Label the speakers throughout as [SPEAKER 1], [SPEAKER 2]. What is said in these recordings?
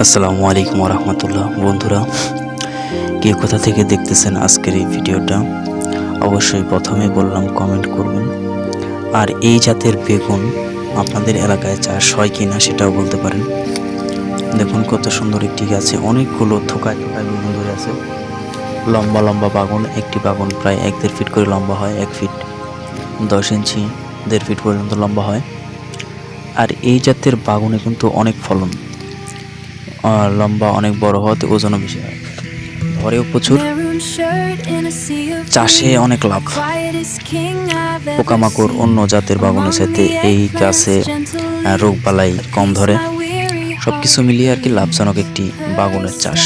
[SPEAKER 1] আসসালামু আলাইকুম রহমতুল্লাহ। বন্ধুরা, কে কোথা থেকে দেখতেছেন আজকের এই ভিডিওটা, অবশ্যই প্রথমে বললাম কমেন্ট করবেন। আর এই জাতের বেগুন আপনাদের এলাকায় চাষ হয় কি না সেটাও বলতে পারেন। দেখুন কত সুন্দর একটি গাছে অনেকগুলো থোকায় থোকায় বেগুন ধরে আছে। লম্বা লম্বা বাগুন, একটি বাগুন প্রায় 1-1.5 ফিট করে লম্বা হয়, 1 ফিট 10 ইঞ্চি 1.5 ফিট পর্যন্ত লম্বা হয়। আর এই জাতের বাগুনে কিন্তু অনেক ফলন, লম্বা অনেক বড় হওয়াতে ওজনও বেশি হয়, ধরেও প্রচুর, চাষে অনেক লাভ। পোকামাকড় অন্য জাতের বাগুনের সাথে এই গাছে রোগ বালাই কম ধরে, সব কিছু মিলিয়ে আর কি লাভজনক একটি বাগুনের চাষ।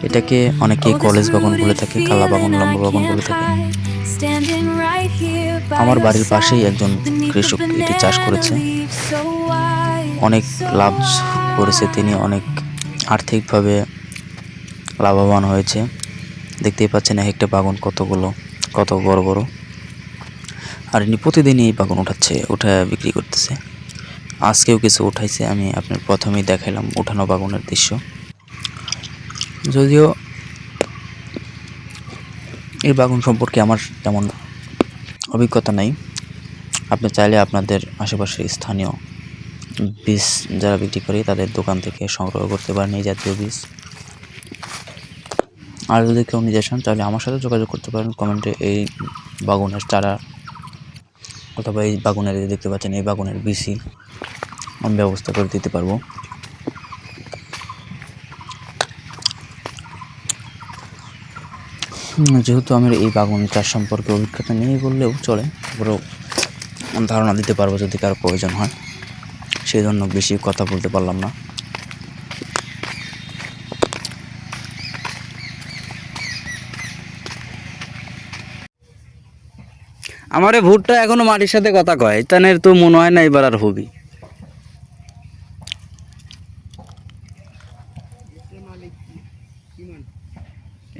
[SPEAKER 1] এটাকে অনেকে কলেজ বাগান বলে থাকে, কালা বাগান, লম্বা বাগান বলে থাকে। আমার বাড়ির পাশেই একজন কৃষক এটি চাষ করেছে, অনেক লাভ করেছে তিনি, অনেক আর্থিকভাবে লাভবান হয়েছে। দেখতেই পাচ্ছেন এক একটা বাগান কত বড় বড়। আর ইনি প্রতিদিনই এই বাগান উঠায় বিক্রি করতেছে। আজকেও কিছু উঠাইছে, আমি আপনার প্রথমেই দেখাইলাম উঠানো বাগানের দৃশ্য। যদিও এই বাগান সম্পর্কে আমার তেমন অভিজ্ঞতা নেই, আপনি চাইলে আপনাদের আশেপাশের স্থানীয় বীজ যারা বিক্রি করে তাদের দোকান থেকে সংগ্রহ করতে পারেন এই জাতীয় বীজ। আর যদি কেউ নিতে চান তাহলে আমার সাথে যোগাযোগ করতে পারেন কমেন্টে। এই বাগানের চারা অথবা এই বাগানের দেখতে পাচ্ছেন এই বাগানের বীজই আমি ব্যবস্থা করে দিতে পারবো। যেহেতু আমার এই বাগান চাষ সম্পর্কে অভিজ্ঞতা নেই বললেও চলে, তারপরেও ধারণা দিতে পারবো যদি কারো প্রয়োজন হয়, সেই জন্য বেশি কথা বলতে পারলাম না। আমার এই ভুট্টা এখনো মাটির সাথে কথা কয়, তানের তো মনে হয় না এবার আর হবি।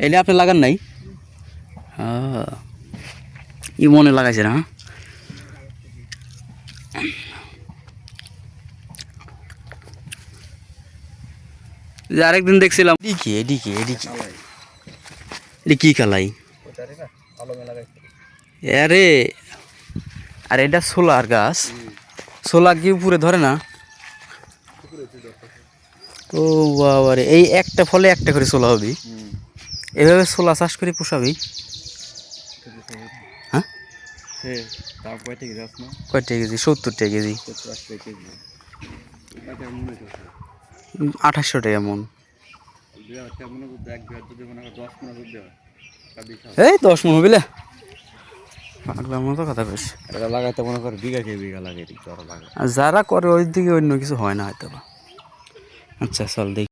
[SPEAKER 1] এটা আপনি লাগান নাই? হ্যাঁ, ই মনে লাগাইছে না? যে আরেকদিন দেখছিলাম এটি কি কালাই আরে, আর এটা সোলার গাছ, সোলা কি উপরে ধরে না? ও বাবা রে, এই একটা ফলে একটা করে সোলা হবি, এভাবে সোলা চাষ করে পোষাবি? হ্যাঁ, কয়টা কেজি? 70 টাকা কেজি, 2800 টাকা মন। এই 10 মন হবিলে পাগলার মতো কথা কইস।
[SPEAKER 2] লাগাইতে মনে করে বিঘা কে বিঘা লাগে,
[SPEAKER 1] যারা করে ওই দিকে অন্য কিছু হয় না হয়তো। আচ্ছা চল দেখি।